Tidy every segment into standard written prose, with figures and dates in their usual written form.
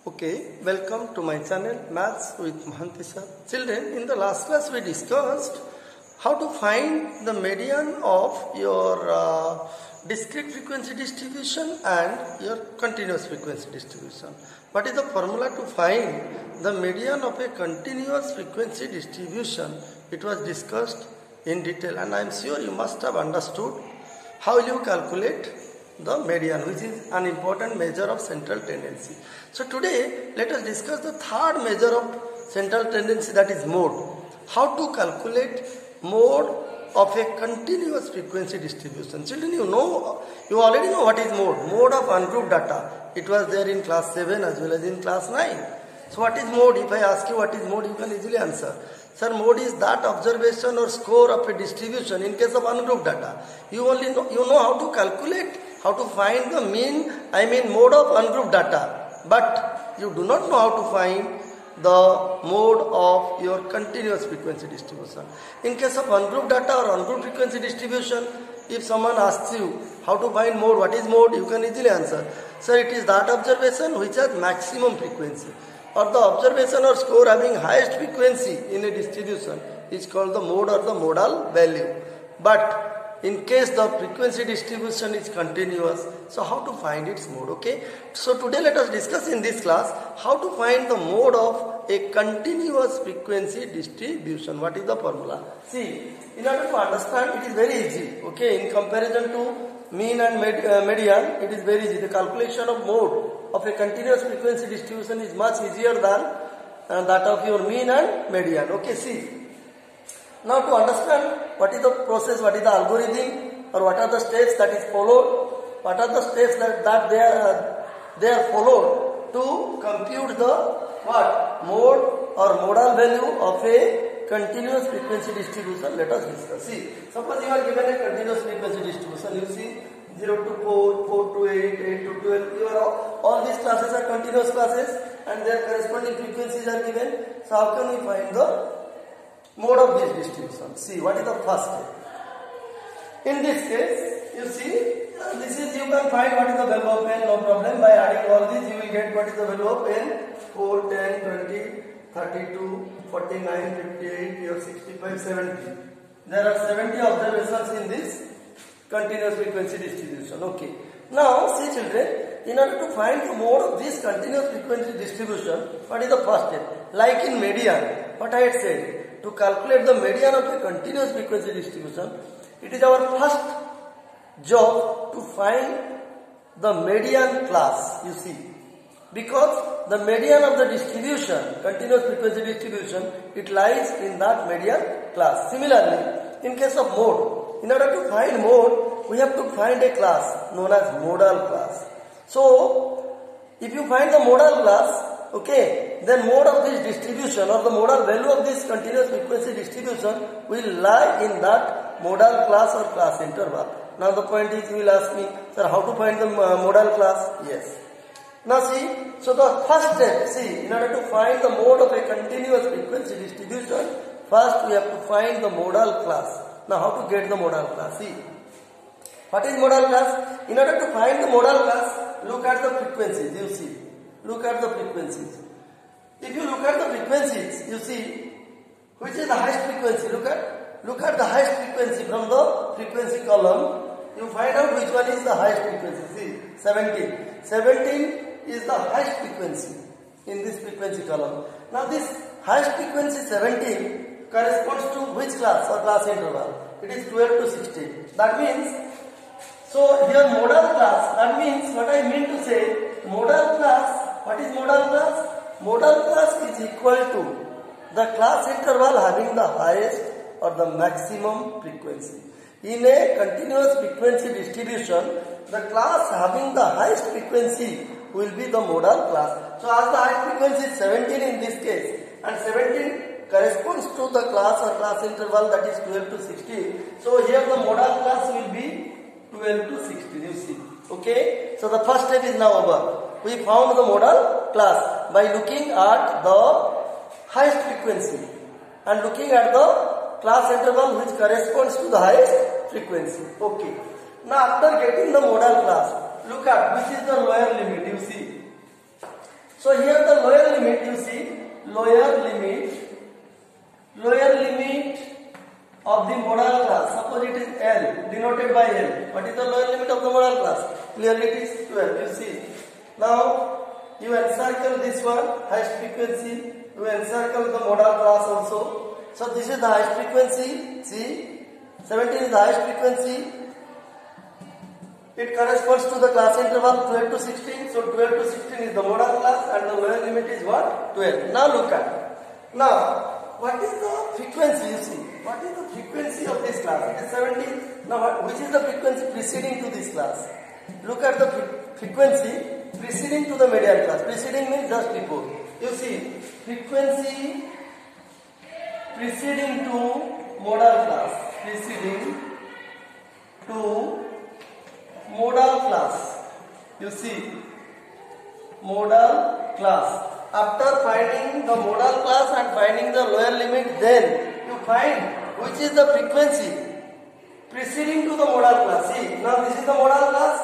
Okay, welcome to my channel Maths with Mohanty sir. Children, in the last class we discussed how to find the median of your discrete frequency distribution and your continuous frequency distribution. What is the formula to find the median of a continuous frequency distribution? It was discussed in detail, and I am sure you must have understood how will you calculate the median, which is an important measure of central tendency. So today let us discuss the third measure of central tendency, that is mode. How to calculate mode of a continuous frequency distribution. Children, you already know what is mode. Mode of ungrouped data. It was there in class 7 as well as in class 9. So what is mode? If I ask you what is mode, you can easily answer. Sir, mode is that observation or score of a distribution in case of ungrouped data. You know how to calculate, how to find the mode of ungrouped data. But you do not know how to find the mode of your continuous frequency distribution. In case of ungrouped data or ungrouped frequency distribution, if someone asks you how to find mode, what is mode, you can easily answer. Sir, it is that observation which has maximum frequency, or the observation or score having highest frequency in a distribution is called the mode or the modal value. But in case the frequency distribution is continuous, so how to find its mode? Okay, so today let us discuss in this class how to find the mode of a continuous frequency distribution. What is the formula? See, in order to understand, it is very easy. Okay, in comparison to mean and median, it is very easy. The calculation of mode of a continuous frequency distribution is much easier than that of your mean and median. Okay, see. Now to understand what is the process, what is the algorithm, or what are the steps that is followed, what are the steps that they are followed to compute the mode or modal value of a continuous frequency distribution, let us discuss. See, suppose you are given a continuous frequency distribution, you see 0 to 4, 4 to 8, 8 to 12, all these classes are continuous classes and their corresponding frequencies are given. So how can we find the mode of this distribution? See, what is the first step? In this case, you see, you can find what is the value of n, no problem. By adding all these, you will get what is the value of n, 4, 10, 20, 32, 49, 58, 65, 70. There are 70 observations in this continuous frequency distribution. Okay. Now, see children, in order to find the mode of this continuous frequency distribution, what is the first step? Like in median, what I had said, to calculate the median of a continuous frequency distribution, it is our first job to find the median class, you see. Because the median of the distribution, continuous frequency distribution, it lies in that median class. Similarly, in case of mode, in order to find mode, we have to find a class known as modal class. So, if you find the modal class, okay, then mode of this distribution or the modal value of this continuous frequency distribution will lie in that modal class or class interval. Now the point is, you will ask me, sir, how to find the modal class? Yes. Now see, so the first step, see, in order to find the mode of a continuous frequency distribution, first we have to find the modal class. Now how to get the modal class? See, what is modal class? In order to find the modal class, look at the frequencies, you see. Look at the frequencies. If you look at the frequencies, you see which is the highest frequency. Look at the highest frequency from the frequency column. You find out which one is the highest frequency. See, 17. 17 is the highest frequency in this frequency column. Now this highest frequency 17 corresponds to which class or class interval? It is 12 to 16. That means, so here modal class, that means what I mean to say, modal class, what is modal class? Modal class is equal to the class interval having the highest or the maximum frequency. In a continuous frequency distribution, the class having the highest frequency will be the modal class. So as the highest frequency is 17 in this case, and 17 corresponds to the class or class interval that is 12 to 16. So here the modal class will be 12 to 16, you see. Okay, so the first step is now over. We found the modal class by looking at the highest frequency and looking at the class interval which corresponds to the highest frequency. Okay. Now after getting the modal class, look at which is the lower limit, you see. So here the lower limit, you see, lower limit of the modal class. Suppose it is L, denoted by L. What is the lower limit of the modal class? Clearly it is 12. You see. Now you encircle this one, highest frequency. You encircle the modal class also. So this is the highest frequency. See, 17 is the highest frequency. It corresponds to the class interval 12 to 16. So 12 to 16 is the modal class, and the lower limit is what? 12. Now look at. Now, what is the frequency? You see, what is the frequency of this class? It is 17. Now, which is the frequency preceding to this class? Look at the frequency preceding to the median class. Preceding means just before. You see, frequency preceding to modal class. Preceding to modal class. You see, modal class. After finding the modal class and finding the lower limit, then you find which is the frequency preceding to the modal class. See, now this is the modal class.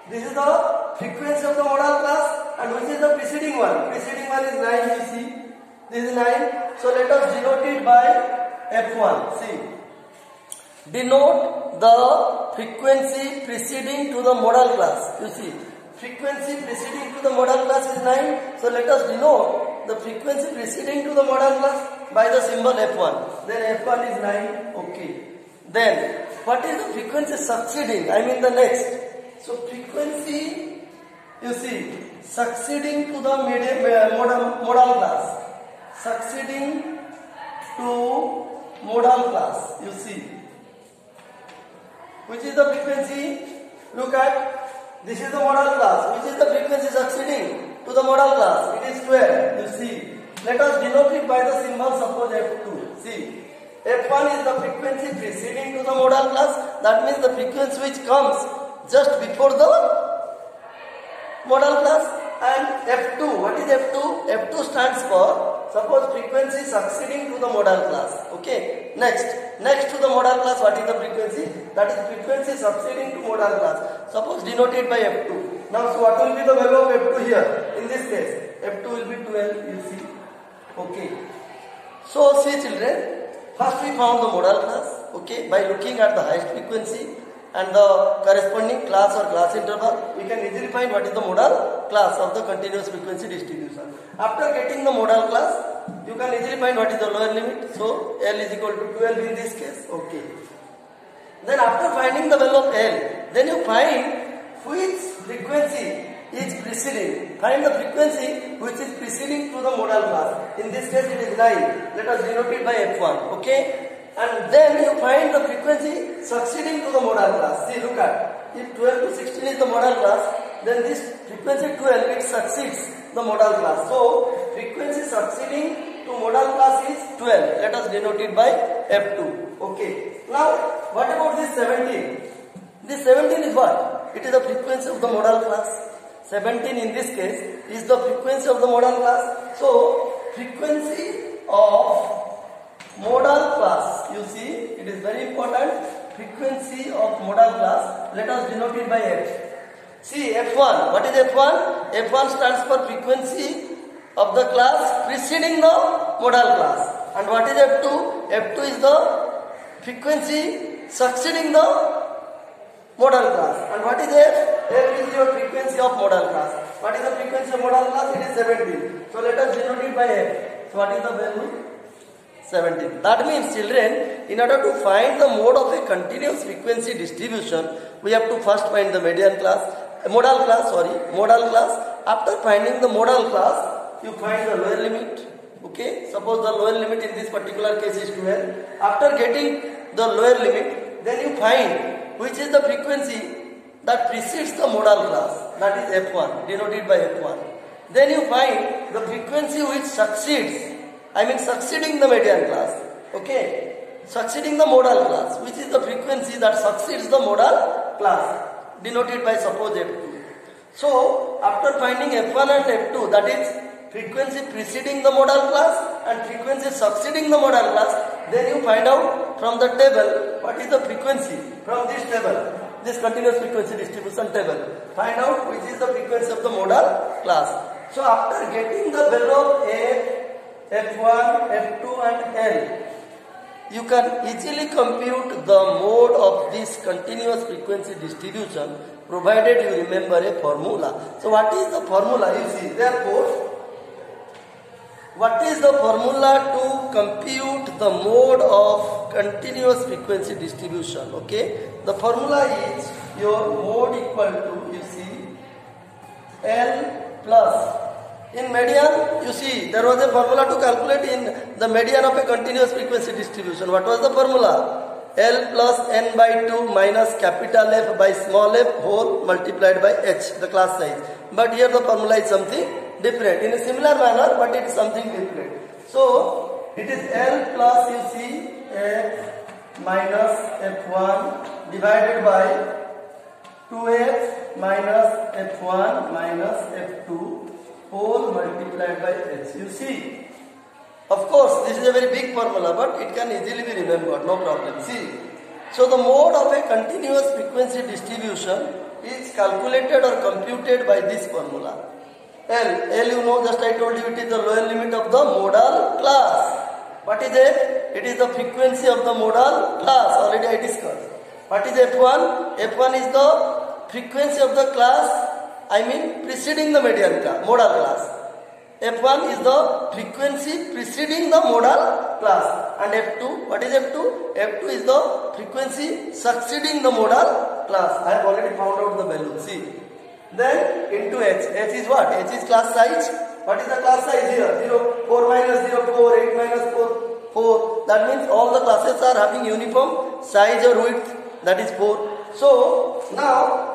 This is the frequency of the modal class, and which is the preceding one? Preceding one is 9. You see, this is 9. So let us denote it by F1. See, denote the frequency preceding to the modal class. You see, frequency preceding to the modal class is 9. So let us denote the frequency preceding to the modal class by the symbol F1. Then F1 is 9. Okay. Then what is the frequency succeeding? I mean the next. So frequency, you see, succeeding to the modal class. Succeeding to modal class. You see, which is the frequency? Look at. This is the modal class. Which is the frequency succeeding to the modal class? It is 12. You see. Let us denote it by the symbol, suppose F2. See. F1 is the frequency preceding to the modal class. That means the frequency which comes just before the modal class. And F2. What is F2? F2 stands for, suppose, frequency succeeding to the modal class. Okay. Next to the modal class, what is the frequency? That is frequency succeeding to modal class. Suppose denoted by F2. Now, so what will be the value of F2 here? In this case, F2 will be 12. You see. Okay. So see, children. First we found the modal class. Okay. By looking at the highest frequency and the corresponding class or class interval, we can easily find what is the modal class of the continuous frequency distribution. After getting the modal class, you can easily find what is the lower limit. So L is equal to 12 in this case. Okay. Then after finding the value of L, then you find which frequency is preceding. Find the frequency which is preceding to the modal class. In this case it is 9. Let us denote it by F1. Okay. And then you find the frequency succeeding to the modal class. See, look at. If 12 to 16 is the modal class, then this frequency 12, it succeeds the modal class. So, frequency succeeding to modal class is 12. Let us denote it by F2. Okay. Now, what about this 17? This 17 is what? It is the frequency of the modal class. 17 in this case is the frequency of the modal class. So, frequency of modal class, you see, it is very important. Frequency of modal class, let us denote it by F. See, F1, what is F1? F1 stands for frequency of the class preceding the modal class. And what is F2? F2 is the frequency succeeding the modal class. And what is F? F is your frequency of modal class. What is the frequency of modal class? It is 17. So let us denote it by F. So what is the value? 17. That means, children, in order to find the mode of a continuous frequency distribution, we have to first find the modal class. After finding the modal class, you find the lower limit. Okay, suppose the lower limit in this particular case is 12. After getting the lower limit, then you find which is the frequency that precedes the modal class. That is F1, denoted by F1. Then you find the frequency which succeeding the median class. Okay, succeeding the modal class, which is the frequency that succeeds the modal class, denoted by suppose F2. So, after finding F1 and F2, that is frequency preceding the modal class and frequency succeeding the modal class, then you find out from the table what is the frequency from this table, this continuous frequency distribution table. Find out which is the frequency of the modal class. So after getting the value of f, f1, f2 and l, you can easily compute the mode of this continuous frequency distribution provided you remember a formula. So what is the formula? You see, therefore, what is the formula to compute the mode of continuous frequency distribution? Okay, the formula is your mode equal to, you see, L plus, in median, you see, there was a formula to calculate in the median of a continuous frequency distribution. What was the formula? L plus n by 2 minus capital F by small f whole multiplied by h, the class size. But here the formula is something different, in a similar manner, but it is something different. So it is L plus, you see, f minus f1 divided by 2f minus f1 minus f2 whole multiplied by h. You see, of course, this is a very big formula, but it can easily be remembered, no problem. See, so the mode of a continuous frequency distribution is calculated or computed by this formula. L, you know, just I told you, it is the lower limit of the modal class. What is it? It is the frequency of the modal class, already I discussed. What is F1? F1 is the frequency of the class, preceding the median class, modal class. F1 is the frequency preceding the modal class. And F2, what is F2? F2 is the frequency succeeding the modal class. I have already found out the value. See. Then into h. H is what? H is class size. What is the class size here? 0, 4 minus 0, 4, 8 minus 4, 4. That means all the classes are having uniform size or width. That is 4. So, now,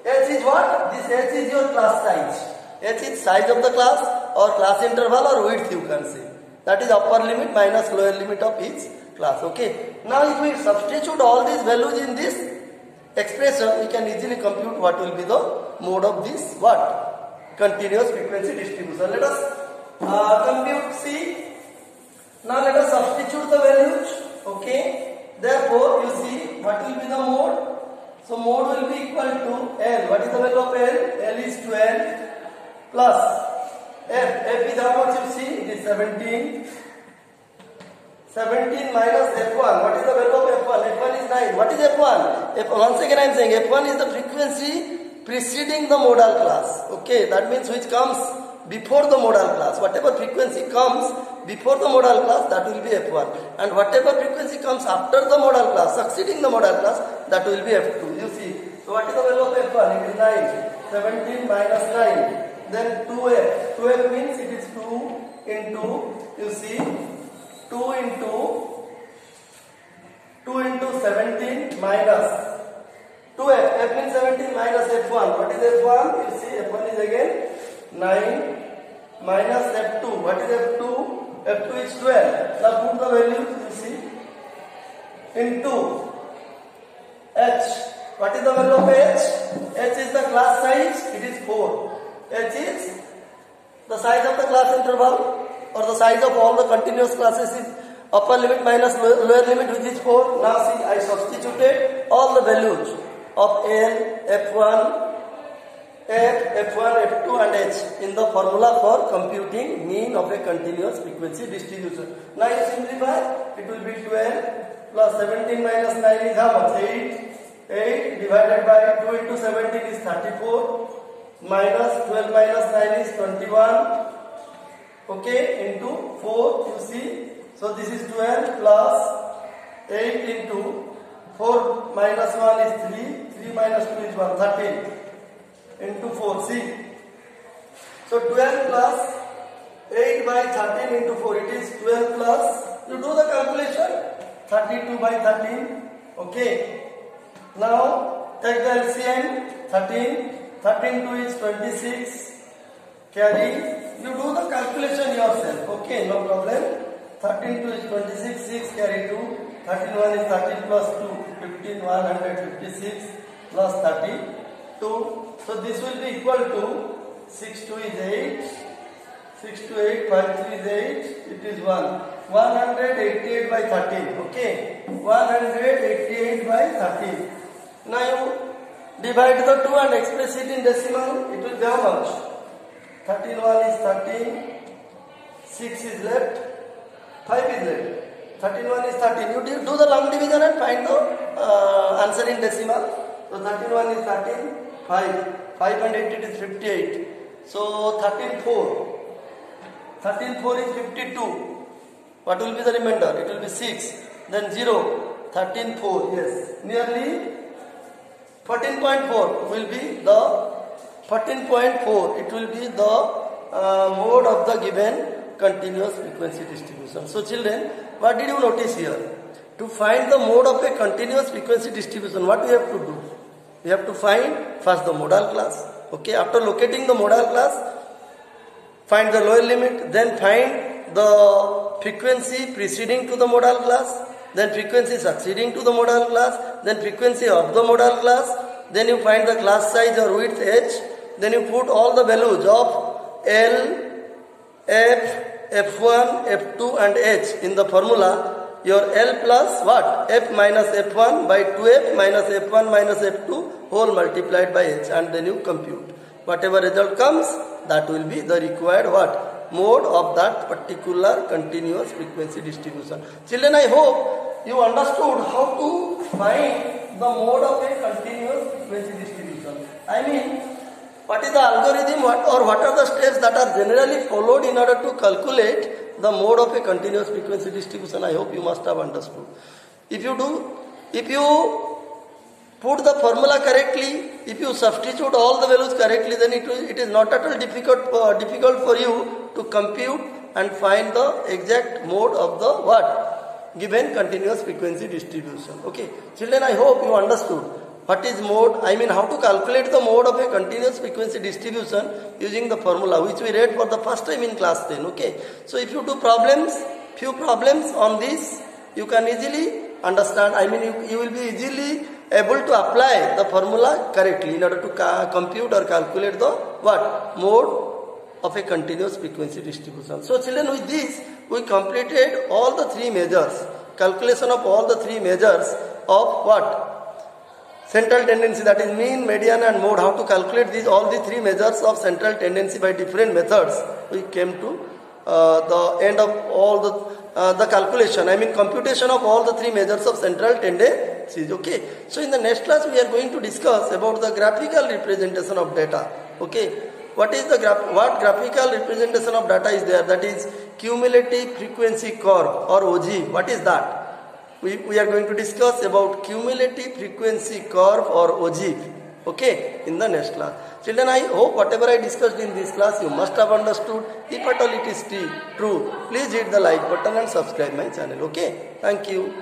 H is what? This H is your class size. H is size of the class or class interval or width, you can say. That is upper limit minus lower limit of each class. Okay. Now if we substitute all these values in this expression, we can easily compute what will be the mode of this what? Continuous frequency distribution. Let us compute C. Now let us substitute the values. Okay. Therefore, you see what will be the mode? So mode will be equal to L. What is the value of L? L is 12 plus F. F is how much you see? It is 17. 17 minus F1. What is the value of F1? F1 is 9. What is F1? Once again I am saying F1 is the frequency preceding the modal class. Okay, that means which comes before the modal class. Whatever frequency comes before the modal class, that will be F1. And whatever frequency comes after the modal class, succeeding the modal class, that will be F2. You see. So what is the value of F1? It is 9. 17 minus 9. Then 2f. 2f means it is 2 into, you see, 2 into 17 minus 2f. F means 17 minus f1. What is f1? You see, f1 is again 9 minus f2. What is f2? F2 is 12. Now put the values, you see, into h. What is the value of h? H is the class size. It is 4. H is the size of the class interval or the size of all the continuous classes is upper limit minus lower limit, which is 4. Now see, I substituted all the values of L, F1, F, F1, F2 and H in the formula for computing mean of a continuous frequency distribution. Now you simplify, it will be 12 plus 17 minus 9 is how much? 8. 8 divided by 2 into 17 is 34. Minus 12 minus 9 is 21. Okay, into 4, you see. So this is 12 plus 8 into 4 minus 1 is 3. 3 minus 2 is 1, 13. Into 4, see. So 12 plus 8 by 13 into 4, it is 12 plus, you do the calculation, 32 by 13. Okay. Now take the LCM, 13. 13 2 is 26. Carry. You do the calculation yourself. Okay, no problem. 13 2 is 26. 6 carry 2. 13 1 is 13 plus 2. 15 156 plus 32. So this will be equal to 6 2 is 8. 6 to 8. 5 3 is 8. It is 1. 188 by 13. Okay. 188 by 13. Now you divide the 2 and express it in decimal, it will be how much? 13 1 is 13, 6 is left, 5 is left. 13 1 is 13. You do the long division and find the answer in decimal. So 13 1 is 13, 5 and 8 it is 58. So 13 4. 13 4 is 52. What will be the remainder? It will be 6. Then 0. 13 4. Yes. Nearly 14.4 will be the 14.4. It will be the mode of the given continuous frequency distribution. So children, what did you notice here? To find the mode of a continuous frequency distribution, what we have to do? We have to find first the modal class. Okay, after locating the modal class, find the lower limit, then find the frequency preceding to the modal class, then frequency succeeding to the modal class, then frequency of the modal class, then you find the class size or width h, then you put all the values of L, F, F1, F2 and H in the formula. Your L plus what? F minus F1 by 2F minus F1 minus F2 whole multiplied by H, and then you compute. Whatever result comes, that will be the required what? Mode of that particular continuous frequency distribution. Children, I hope you understood how to find the mode of a continuous frequency distribution. I mean, what is the algorithm or what are the steps that are generally followed in order to calculate the mode of a continuous frequency distribution? I hope you must have understood. If you put the formula correctly, if you substitute all the values correctly, then it is not at all difficult for you to compute and find the exact mode of the what? Given continuous frequency distribution. Okay. Children, I hope you understood. What is mode? I mean, how to calculate the mode of a continuous frequency distribution using the formula which we read for the first time in class 10. Okay. So if you do few problems on this, you can easily understand. I mean, you will be easily able to apply the formula correctly in order to compute or calculate the what? Mode of a continuous frequency distribution. So children, with this, we completed all the three measures, calculation of all the three measures of what? Central tendency, that is mean, median and mode. How to calculate all the three measures of central tendency by different methods. We came to the end of all the calculation, I mean computation of all the three measures of central tendencies. Okay. So in the next class we are going to discuss about the graphical representation of data. Okay. What graphical representation of data is there? That is cumulative frequency curve or OG. What is that? We are going to discuss about cumulative frequency curve or OG. Okay, in the next class. Children, I hope whatever I discussed in this class you must have understood. If at all it is true, please hit the like button and subscribe my channel. Okay, thank you.